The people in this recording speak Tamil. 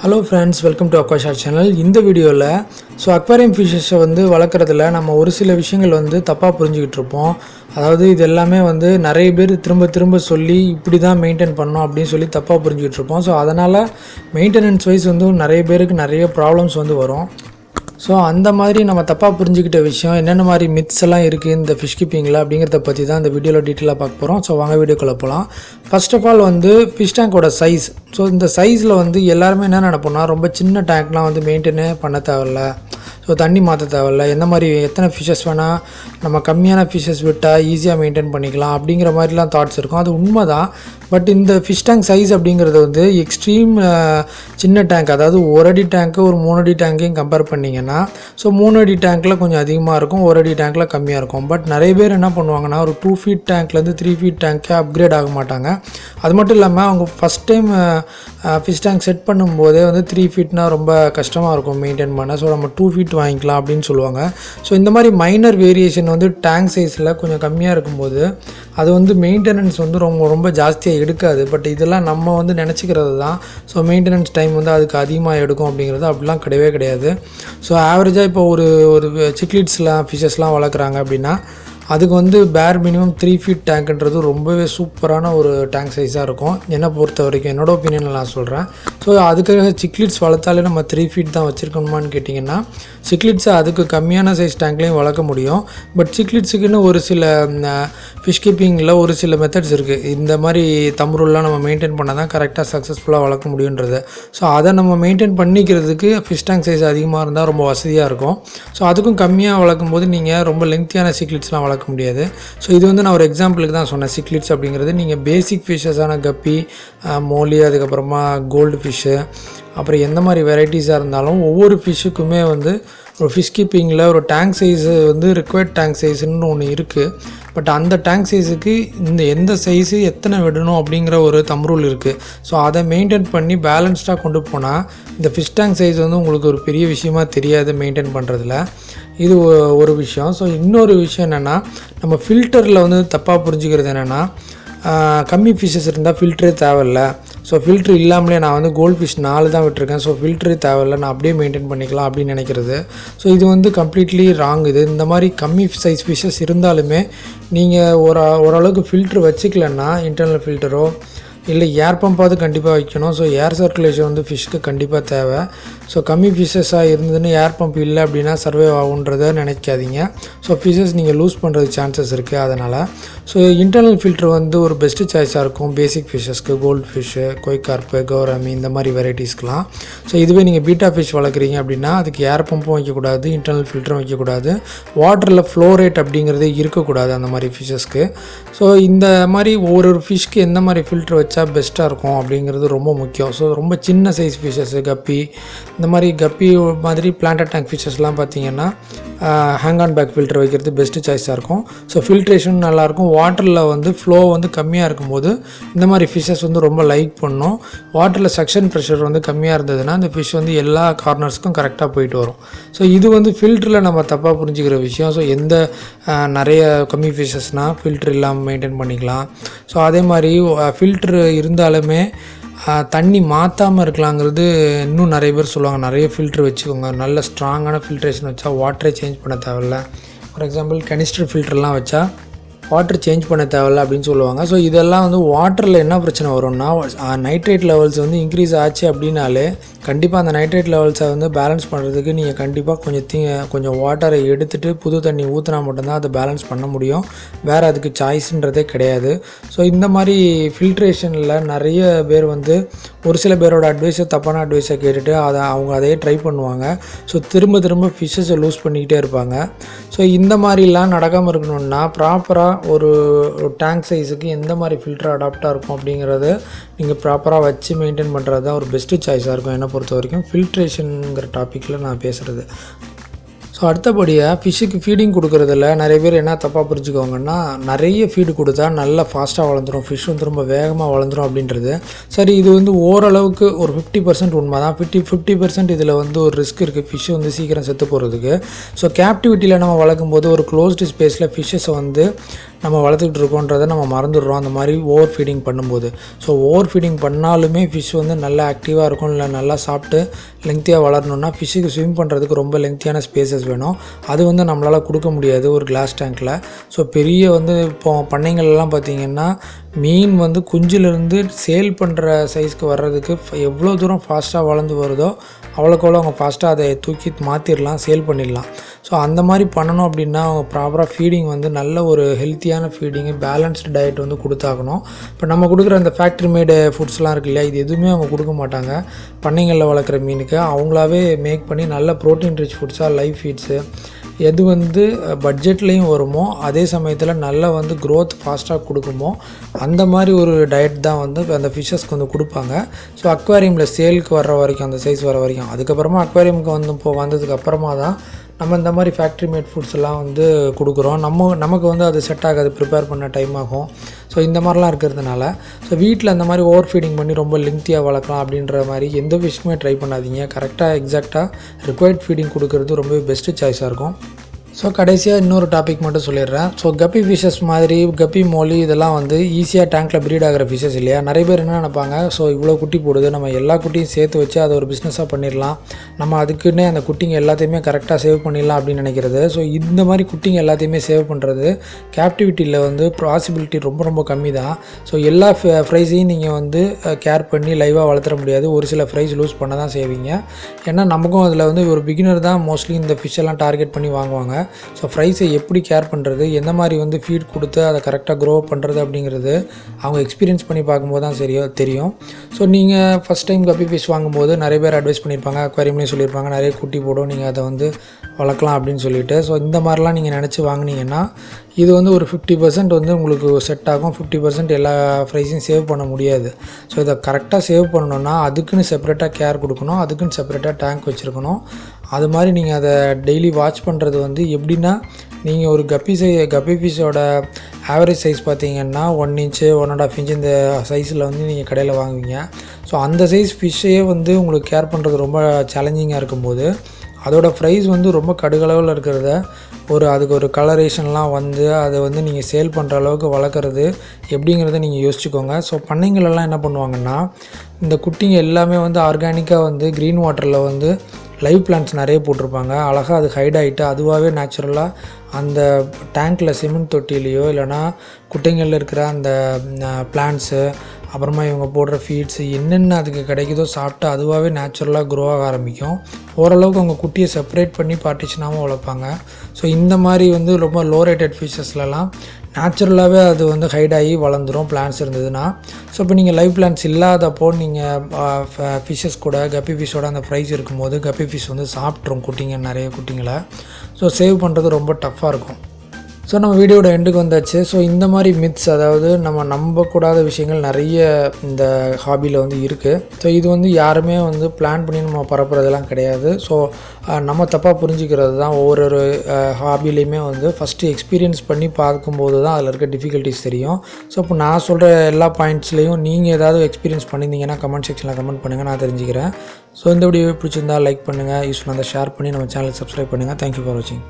Hello friends, welcome to Aquashots channel. இந்த வீடியோல aquarium fishes வந்து வளர்க்கறதுல நம்ம ஒரு சில விஷயங்கள் வந்து தப்பா புரிஞ்சிக்கிட்டு இருப்போம். அதாவது இது எல்லாமே வந்து நிறைய பேர் திரும்ப சொல்லி இப்படி தான் மெயின்टेन பண்ணனும் அப்படி சொல்லி தப்பா புரிஞ்சிக்கிட்டு இருப்போம். சோ அதனால மெயின்டெனன்ஸ் வைஸ் வந்து நிறைய பேருக்கு நிறைய ப்ராப்ளம்ஸ் வந்து வரும். ஸோ அந்த மாதிரி நம்ம தப்பாக புரிஞ்சுக்கிட்ட விஷயம் என்னென்ன மாதிரி மித்ஸ் எல்லாம் இருக்குது இந்த ஃபிஷ் கீப்பிங்கில் அப்படிங்கிறத பற்றி தான் இந்த வீடியோவில் டீட்டெயிலாக பார்க்க போகிறோம். ஸோ வாங்க வீடியோக்குள்ளே போகலாம். ஃபர்ஸ்ட் ஆஃப் ஆல் வந்து ஃபிஷ் டேங்கோட சைஸ். ஸோ இந்த சைஸில் வந்து எல்லாருமே என்ன நினைப்போம்னா ரொம்ப சின்ன டேங்க்லாம் வந்து மெயின்டைனே பண்ண தேவையில்ல, ஸோ தண்ணி மாற்ற தேவையில்ல, எந்த மாதிரி எத்தனை ஃபிஷ்ஷஸ் வேணால் நம்ம கம்மியான ஃபிஷ்ஷஸ் விட்டால் ஈஸியாக மெயின்டைன் பண்ணிக்கலாம் அப்படிங்கிற மாதிரிலாம் தாட்ஸ் இருக்கும். அது உண்மை தான். பட் இந்த ஃபிஷ் டேங்க் சைஸ் அப்படிங்கிறது வந்து எக்ஸ்ட்ரீம் சின்ன டேங்க், அதாவது ஒரு அடி டேங்க்கு ஒரு 3 அடி டேங்க்கையும் கம்பேர் பண்ணிங்கன்னா ஸோ 3 அடி டேங்க்கில் கொஞ்சம் அதிகமாக இருக்கும், ஒரு அடி டேங்க்கில் கம்மியாக இருக்கும். பட் நிறைய பேர் என்ன பண்ணுவாங்கன்னா ஒரு 2 ஃபீட் டேங்க்லேருந்து 3 ஃபீட் டேங்க்கே அப்கிரேட் ஆக மாட்டாங்க. அது மட்டும் இல்லாமல் அவங்க first time fish tank set பண்ணும்போதே வந்து 3 ஃபீட்னா ரொம்ப கஷ்டமாக இருக்கும் மெயின்டைன் பண்ண. ஸோ நம்ம 2 ஃபீட் வாங்கிக்கலாம் அப்படின்னு சொல்லுவாங்க. ஸோ இந்த மாதிரி மைனர் வேரியேஷன் வந்து டேங்க் சைஸில் கொஞ்சம் கம்மியாக இருக்கும்போது அது வந்து மெயின்டெனன்ஸ் வந்து ரொம்ப ஜாஸ்தியாக எடுக்காது. பட் இதெல்லாம் நம்ம வந்து நினச்சிக்கிறது தான். ஸோ மெயின்டெனன்ஸ் டைம் வந்து அதுக்கு அதிகமாக எடுக்கும் அப்படிங்கிறது அப்படிலாம் கிடையாது. ஸோ ஆவரேஜாக இப்போ ஒரு சிக்லிட்ஸ்லாம் ஃபிஷஸ்லாம் வளர்க்குறாங்க அப்படின்னா அதுக்கு வந்து பேர் மினிமம் 3 ஃபீட் டேங்க்ன்றது ரொம்பவே சூப்பரான ஒரு டேங்க் சைஸாக இருக்கும் என்னை பொறுத்த வரைக்கும், என்னோடய ஒப்பீனியனில் நான் சொல்கிறேன். ஸோ அதுக்காக சிக்லிட்ஸ் வளர்த்தாலே நம்ம 3 ஃபீட் தான் வச்சுருக்கணுமான்னு கேட்டிங்கன்னா சிக்லிட்ஸை அதுக்கு கம்மியான சைஸ் டேங்க்லேயும் வளர்க்க முடியும். பட் சிக்லிட்ஸுக்குன்னு ஒரு சில ஃபிஷ் கீப்பிங்கில் ஒரு சில மெத்தட்ஸ் இருக்குது. இந்த மாதிரி தம்ரூல்லாம் நம்ம மெயின்டைன் பண்ணால் தான் கரெக்டாக சக்ஸஸ்ஃபுல்லாக வளர்க்க முடியுன்றது. ஸோ அதை நம்ம மெயின்டைன் பண்ணிக்கிறதுக்கு ஃபிஷ் டேங்க் சைஸ் அதிகமாக இருந்தால் ரொம்ப வசதியாக இருக்கும். ஸோ அதுக்கும் கம்மியாக வளர்க்கும் போது நீங்கள் ரொம்ப லெங்க்த்தியான சிக்லிட்ஸ்லாம் வளர்க்க முடியாது. ஸோ இது வந்து நான் ஒரு எக்ஸாம்பிளுக்கு தான் சொன்னேன். சிக்லிட்ஸ் அப்படிங்கிறது நீங்கள் பேசிக் ஃபிஷ்ஷஸான கப்பி, மோலி, அதுக்கப்புறமா கோல்டு ஃபிஷ்ஷு, அப்புறம் எந்த மாதிரி வெரைட்டிஸாக இருந்தாலும் ஒவ்வொரு ஃபிஷ்ஷுக்குமே வந்து ஒரு ஃபிஷ் கீப்பிங்கில் ஒரு டேங்க் சைஸு வந்து ரிக்வயர்ட் டேங்க் சைஸுன்னு ஒன்று இருக்குது. பட் அந்த டேங்க் சைஸுக்கு இந்த எந்த சைஸு எத்தனை விடணும் அப்படிங்கிற ஒரு தம்ரூல் இருக்குது. ஸோ அதை மெயின்டைன் பண்ணி பேலன்ஸ்டாக கொண்டு போனால் இந்த ஃபிஷ் டேங்க் சைஸ் வந்து உங்களுக்கு ஒரு பெரிய விஷயமா தெரியாது மெயின்டைன் பண்ணுறதுல. இது ஒரு விஷயம். ஸோ இன்னொரு விஷயம் என்னென்னா நம்ம ஃபில்டரில் வந்து தப்பாக புரிஞ்சுக்கிறது என்னென்னா கம்மி ஃபிஷ்ஷஸ் இருந்தால் ஃபில்டரே தேவையில்லை, ஸோ ஃபில்ட்ரு இல்லாமலே நான் வந்து கோல்ட் ஃபிஷ் 4 தான் விட்டுருக்கேன், ஸோ ஃபில்ட்ரே தேவையில்லை, நான் அப்படியே மெயின்டைன் பண்ணிக்கலாம் அப்படின்னு நினைக்கிறது. ஸோ இது வந்து கம்ப்ளீட்லி ராங். இந்த மாதிரி கம்மி சைஸ் ஃபிஷ்ஷஸ் இருந்தாலுமே நீங்கள் ஓரளவுக்கு ஃபில்ட்ரு வச்சுக்கலன்னா இன்டர்னல் ஃபில்டரோ இல்லை ஏர் பம்பாவது கண்டிப்பாக வைக்கணும். ஸோ ஏர் சர்க்குலேஷன் வந்து ஃபிஷ்க்கு கண்டிப்பாக தேவை. ஸோ கம்மி ஃபிஷ்ஷஸாக இருந்ததுன்னு ஏர் பம்ப் இல்லை அப்படின்னா சர்வே ஆகுன்றதை நினைக்காதீங்க. ஸோ ஃபிஷ்ஷஸ் நீங்கள் லூஸ் பண்ணுறதுக்கு சான்சஸ் இருக்குது. அதனால் ஸோ இன்டர்னல் ஃபில்ட்ரு வந்து ஒரு பெஸ்ட்டு சாய்ஸாக இருக்கும் பேசிக் ஃபிஷ்ஷஸ்க்கு, கோல்டு ஃபிஷ்ஷு, கொய்கார்ப்பு, கௌரமி இந்த மாதிரி வெரைட்டிஸ்க்கெலாம். ஸோ இதுவே நீங்கள் பீட்டா ஃபிஷ் வளர்க்குறீங்க அப்படின்னா அதுக்கு ஏர் பம்பும் வைக்கக்கூடாது, இன்டர்னல் ஃபில்டரும் வைக்கக்கூடாது, வாட்டரில் ஃப்ளோ ரேட் அப்படிங்கிறதே இருக்கக்கூடாது அந்த மாதிரி ஃபிஷ்ஷஸ்க்கு. ஸோ இந்த மாதிரி ஒவ்வொரு ஃபிஷ்க்கு எந்த மாதிரி ஃபில்ட்ரு வச்சா பெஸ்ட்டாக இருக்கும் அப்படிங்கிறது ரொம்ப முக்கியம். ஸோ ரொம்ப சின்ன சைஸ் ஃபிஷ்ஷஸ்ஸு, கப்பி, இந்த மாதிரி கப்பி மாதிரி பிளான்டட் டேங்க் ஃபிஷ்ஷஸ்லாம் பார்த்திங்கன்னா ஹேங் ஆன் பேக் ஃபில்டர் வைக்கிறது பெஸ்ட்டு சாய்ஸாக இருக்கும். ஸோ ஃபில்ட்ரேஷன் நல்லாயிருக்கும். வாட்டரில் வந்து ஃப்ளோ வந்து கம்மியாக இருக்கும்போது இந்த மாதிரி ஃபிஷ்ஷஸ் வந்து ரொம்ப லைக் பண்ணும். வாட்டரில் சக்ஷன் ப்ரெஷர் வந்து கம்மியாக இருந்ததுன்னா இந்த ஃபிஷ் வந்து எல்லா கார்னர்ஸ்க்கும் கரெக்டாக போயிட்டு வரும். ஸோ இது வந்து ஃபில்டரில் நம்ம தப்பாக புரிஞ்சுக்கிற விஷயம். ஸோ எந்த நிறைய கம்மி ஃபிஷ்ஷஸ்னால் ஃபில்ட்ரு இல்லாமல் மெயின்டைன் பண்ணிக்கலாம். ஸோ அதே மாதிரி ஃபில்ட்ரு இருந்தாலுமே தண்ணி மாற்றாமல் இருக்கலாங்கிறது இன்னும் நிறைய பேர் சொல்லுவாங்க. நிறைய ஃபில்ட்ரு வச்சுக்கோங்க, நல்ல ஸ்ட்ராங்கான ஃபில்ட்ரேஷன் வச்சா வாட்டரே சேஞ்ச் பண்ண தேவையில்ல. ஃபார் எக்ஸாம்பிள் கனிஸ்டர் ஃபில்டர்லாம் வச்சா வாட்டர் சேஞ்ச் பண்ண தேவையில்ல அப்படின்னு சொல்லுவாங்க. ஸோ இதெல்லாம் வந்து வாட்டரில் என்ன பிரச்சனை வரும்னா நைட்ரேட் லெவல்ஸ் வந்து இன்க்ரீஸ் ஆச்சு அப்படின்னாலே கண்டிப்பாக அந்த நைட்ரேட் லெவல்ஸை வந்து பேலன்ஸ் பண்ணுறதுக்கு நீங்கள் கண்டிப்பாக கொஞ்சம் வாட்டரை எடுத்துகிட்டு புது தண்ணி ஊற்றினா மட்டும்தான் அதை பேலன்ஸ் பண்ண முடியும். வேறு அதுக்கு சாய்ஸுன்றதே கிடையாது. ஸோ இந்த மாதிரி ஃபில்ட்ரேஷனில் நிறைய பேர் வந்து ஒரு சில பேரோட அட்வைஸை தப்பான அட்வைஸை கேட்டுட்டு அவங்க அதையே ட்ரை பண்ணுவாங்க. ஸோ திரும்ப ஃபிஷ்ஷஸை லூஸ் பண்ணிக்கிட்டே இருப்பாங்க. ஸோ இந்த மாதிரிலாம் நடக்காமல் இருக்கணும்னா ப்ராப்பராக ஒரு டேங்க் சைஸுக்கு எந்த மாதிரி ஃபில்டர் அடாப்டாக இருக்கும் அப்படிங்கிறத நீங்கள் ப்ராப்பராக வச்சு மெயின்டைன் பண்ணுறது தான் ஒரு பெஸ்ட்டு சாய்ஸாக இருக்கும் என்னை பொறுத்த வரைக்கும் ஃபில்ட்ரேஷனுங்கிற டாப்பிக்கில் நான் பேசுகிறது. ஸோ அடுத்தபடியாக ஃபிஷ்ஷுக்கு ஃபீடிங் கொடுக்குறதில்ல நிறைய பேர் என்ன தப்பாக புரிஞ்சுக்கோங்கன்னா நிறைய ஃபீடு கொடுத்தா நல்லா ஃபாஸ்ட்டாக வளர்ந்துடும், ஃபிஷ் வந்து ரொம்ப வேகமாக வளர்ந்துடும் அப்படின்றது. சரி, இது வந்து ஓரளவுக்கு ஒரு 50% உண்மை தான். 50% இதில் வந்து ஒரு ரிஸ்க் இருக்குது ஃபிஷ் வந்து சீக்கிரம் செத்து போகிறதுக்கு. ஸோ கேப்டிவிட்டியில் நம்ம வளர்க்கும் போது ஒரு க்ளோஸ்டு ஸ்பேஸில் ஃபிஷ்ஷஸை வந்து நம்ம வளர்த்துக்கிட்டு இருக்கோன்றதை நம்ம மறந்துடுறோம் அந்த மாதிரி ஓவர் ஃபீடிங் பண்ணும்போது. ஸோ ஓவர் ஃபீடிங் பண்ணாலுமே ஃபிஷ் வந்து நல்லா ஆக்டிவாக இருக்கும், இல்லை நல்லா சாப்பிட்டு லெங்க்த்தியாக வளரணுன்னா ஃபிஷ்ஷுக்கு ஸ்விம் பண்ணுறதுக்கு ரொம்ப லெங்க்த்தியான ஸ்பேசஸ் வேணும். அது வந்து நம்மளால் கொடுக்க முடியாது ஒரு கிளாஸ் டேங்க்கில். ஸோ பெரிய வந்து இப்போ பண்ணைங்கள்லாம் பார்த்திங்கன்னா மீன் வந்து குஞ்சிலிருந்து சேல் பண்ணுற சைஸ்க்கு வர்றதுக்கு எவ்வளோ தூரம் ஃபாஸ்ட்டாக வளர்ந்து வருதோ அவ்வளோக்கு அவங்க ஃபாஸ்ட்டாக அதை தூக்கி மாற்றிடலாம், சேல் பண்ணிடலாம். ஸோ அந்த மாதிரி பண்ணணும் அப்படின்னா அவங்க ப்ராப்பராக ஃபீடிங் வந்து நல்ல ஒரு ஹெல்த்தியான ஃபீடிங்கு, பேலன்ஸ்டு டயட் வந்து கொடுத்தாகணும். இப்போ நம்ம கொடுக்குற அந்த ஃபேக்ட்ரி மேடு ஃபுட்ஸ்லாம் இருக்கு இல்லையா, இது எதுவுமே அவங்க கொடுக்க மாட்டாங்க. பண்ணைங்களில் வளர்க்குற மீனுக்கு அவங்களாவே மேக் பண்ணி நல்ல ப்ரோட்டீன் ரிச் ஃபுட்ஸாக லைவ் ஃபீட்ஸு எது வந்து பட்ஜெட்லேயும் வருமோ அதே சமயத்தில் நல்லா வந்து க்ரோத் ஃபாஸ்ட்டாக கொடுக்குமோ அந்த மாதிரி ஒரு டயட் தான் வந்து அந்த ஃபிஷ்ஷஸ்க்கு வந்து கொடுப்பாங்க. ஸோ அக்வாரியமில் சேலுக்கு வர்ற வரைக்கும், அந்த சைஸ் வர வரைக்கும், அதுக்கப்புறமா அக்வாரியமுக்கு வந்து இப்போ வந்ததுக்கு அப்புறமா தான் நம்ம இந்த மாதிரி ஃபேக்ட்ரி மேட் ஃபுட்ஸ் எல்லாம் வந்து கொடுக்குறோம். நமக்கு வந்து அது செட் ஆகாது, ப்ரிப்பேர் பண்ண டைம் ஆகும். ஸோ இந்த மாதிரிலாம் இருக்கிறதுனால ஸோ வீட்டில் அந்த மாதிரி ஓவர் ஃபீடிங் பண்ணி ரொம்ப லெங்க்த்தியாக வளர்க்கலாம் அப்படின்ற மாதிரி எந்த ஃபிஷ்க்குமே ட்ரை பண்ணாதீங்க. கரெக்டாக எக்ஸாக்டாக ரிக்வயர்ட் ஃபீடிங் கொடுக்கறது ரொம்ப பெஸ்ட்டு சாய்ஸாக இருக்கும். ஸோ கடைசியாக இன்னொரு டாபிக் மட்டும் சொல்லிடுறேன். ஸோ கப்பி ஃபிஷஸ் மாதிரி கப்பி மோலி இதெல்லாம் வந்து ஈஸியாக டேங்க்கில் ப்ரீட் ஆகிற ஃபிஷஸ் இல்லையா. நிறைய பேர் என்ன நினைப்பாங்க, ஸோ இவ்வளோ குட்டி போடுது, நம்ம எல்லா குட்டியும் சேர்த்து வச்சு அதை ஒரு பிஸ்னஸாக பண்ணிடலாம், நம்ம அதுக்குன்னே அந்த குட்டிங்க எல்லாத்தையுமே கரெக்டாக சேவ் பண்ணிடலாம் அப்படின்னு நினைக்கிறது. ஸோ இந்த மாதிரி குட்டிங்க எல்லாத்தையுமே சேவ் பண்ணுறது கேப்டிவிட்டியில் வந்து பாசிபிலிட்டி ரொம்ப ரொம்ப கம்மி தான். ஸோ எல்லா ஃப்ரைஸையும் நீங்கள் வந்து கேர் பண்ணி லைவாக வளர்த்துற முடியாது. ஒரு சில ஃப்ரைஸ் லூஸ் பண்ண தான் செய்வீங்க. ஏன்னா நமக்கும் அதில் வந்து ஒரு பிகினர் தான் மோஸ்ட்லி இந்த ஃபிஷ்ஷெல்லாம் டார்கெட் பண்ணி வாங்குவாங்க. ஸோ ஃப்ரைஸை எப்படி கேர் பண்ணுறது, எந்த மாதிரி வந்து ஃபீட் கொடுத்து அதை கரெக்டாக க்ரோ பண்ணுறது அப்படிங்கிறது அவங்க எக்ஸ்பீரியன்ஸ் பண்ணி பார்க்கும்போது தான் தெரியும். ஸோ நீங்கள் ஃபஸ்ட் டைம் கப்பி ஃபிஷ் வாங்கும்போது நிறைய பேர் அட்வைஸ் பண்ணியிருப்பாங்க, அக்வாரியம்லேயும் சொல்லியிருப்பாங்க நிறைய குட்டி போடும், நீங்கள் அதை வந்து வளர்க்கலாம் அப்படின்னு சொல்லிட்டு. ஸோ இந்த மாதிரிலாம் நீங்கள் நினச்சி வாங்கினீங்கன்னா இது வந்து ஒரு 50% வந்து உங்களுக்கு செட் ஆகும், 50% எல்லா ஃப்ரைஸையும் சேவ் பண்ண முடியாது. ஸோ இதை கரெக்டாக சேவ் பண்ணணுன்னா அதுக்குன்னு செப்பரேட்டாக கேர் கொடுக்கணும், அதுக்குன்னு செப்பரேட்டாக டேங்க் வச்சுருக்கணும். அது மாதிரி நீங்கள் அதை டெய்லி வாட்ச் பண்ணுறது வந்து எப்படின்னா, நீங்கள் ஒரு கப்பி ஃபிஷ்ஷோட ஆவரேஜ் சைஸ் பார்த்தீங்கன்னா 1 இன்ச்சு 1.5 இன்ச்சு இந்த சைஸில் வந்து நீங்கள் கடையில் வாங்குவீங்க. ஸோ அந்த சைஸ் ஃபிஷ்ஷையே வந்து உங்களுக்கு கேர் பண்ணுறது ரொம்ப சேலஞ்சிங்காக இருக்கும்போது அதோட ப்ரைஸ் வந்து ரொம்ப கடுகளவில் இருக்கிறத அதுக்கு ஒரு கலரேஷன்லாம் வந்து அதை வந்து நீங்கள் சேல் பண்ணுற அளவுக்கு வளர்க்குறது எப்படிங்கிறத நீங்கள் யோசிச்சுக்கோங்க. ஸோ பண்ணைங்களெல்லாம் என்ன பண்ணுவாங்கன்னா, இந்த குட்டிங்க எல்லாமே வந்து ஆர்கானிக்காக வந்து க்ரீன் வாட்டரில் வந்து லைவ் பிளான்ட்ஸ் நிறைய போட்டிருப்பாங்க. அழகாக அது ஹைட் ஆகிட்டு அதுவாகவே நேச்சுரலாக அந்த டேங்க்கில் சிமெண்ட் தொட்டிலையோ இல்லைனா குட்டைங்களில் இருக்கிற அந்த பிளான்ட்ஸு அப்புறமா இவங்க போடுற ஃபீட்ஸு என்னென்ன அதுக்கு கிடைக்குதோ சாப்பிட்டு அதுவாகவே நேச்சுரலாக க்ரோ ஆக ஆரம்பிக்கும். ஓரளவுக்கு அவங்க குட்டியை செப்பரேட் பண்ணி பார்ட்டிஷனாகவும் வளர்ப்பாங்க. ஸோ இந்த மாதிரி வந்து ரொம்ப லோ ரேட்டட் ஃபிஷஸ்லலாம் நேச்சுரலாகவே அது வந்து ஹைட் ஆகி வளர்ந்துடும் பிளான்ட்ஸ் இருந்ததுன்னா. ஸோ இப்போ நீங்கள் லைவ் பிளான்ட்ஸ் இல்லாதப்போ நீங்கள் ஃபிஷ்ஷஸ் கூட கப்பி ஃபிஷ்ஷோட அந்த ப்ரைஸ் இருக்கும்போது கப்பி ஃபிஷ் வந்து சாப்பிட்ரும் நிறைய குட்டிங்களை. ஸோ சேவ் பண்ணுறது ரொம்ப டஃப்பாக இருக்கும். ஸோ நம்ம வீடியோட எண்டுக்கு வந்தாச்சு. ஸோ இந்த மாதிரி மித்ஸ், அதாவது நம்ம நம்பக்கூடாத விஷயங்கள் நிறைய இந்த ஹாபியில் வந்து இருக்குது. ஸோ இது வந்து யாருமே வந்து பிளான் பண்ணி நம்ம பரப்புறதெல்லாம் கிடையாது. ஸோ நம்ம தப்பாக புரிஞ்சிக்கிறது தான். ஒவ்வொரு ஹாபிலையுமே வந்து ஃபஸ்ட்டு எக்ஸ்பீரியன்ஸ் பண்ணி பார்க்கும்போது தான் அதில் இருக்க டிஃபிகல்ட்டிஸ் தெரியும். ஸோ இப்போ நான் சொல்கிற எல்லா பாயிண்ட்ஸ்லேயும் நீங்கள் ஏதாவது எக்ஸ்பீரியன்ஸ் பண்ணியிருந்தீங்கன்னா கமெண்ட் செக்ஷனில் கமெண்ட் பண்ணுங்கள், நான் தெரிஞ்சுக்கிறேன். ஸோ இந்த வீடியோ பிடிச்சிருந்தால் லைக் பண்ணுங்கள், யூஸ்ஃபுல்லாக இருந்தால் ஷேர் பண்ணி நம்ம சேனலுக்கு சப்ஸ்கிரைப் பண்ணுங்கள். தேங்க்யூ ஃபார் வாட்சிங்.